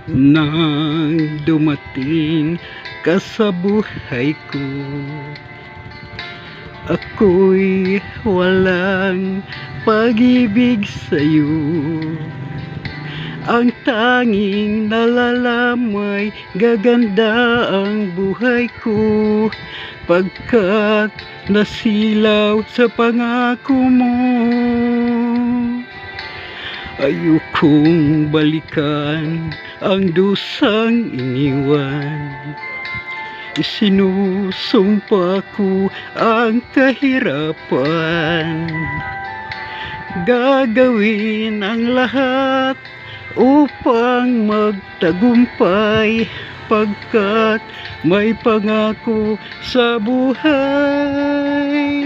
Nang dumating ka sa buhay ko, ako'y walang pag-ibig sa'yo. Ang tanging nalalamay gaganda ang buhay ko, pagkat nasilaw sa pangako mo. Ayokong balikan ang dusang iniwan, isinusumpa ko ang kahirapan. Gagawin ang lahat upang magtagumpay, pagkat may pangako sa buhay.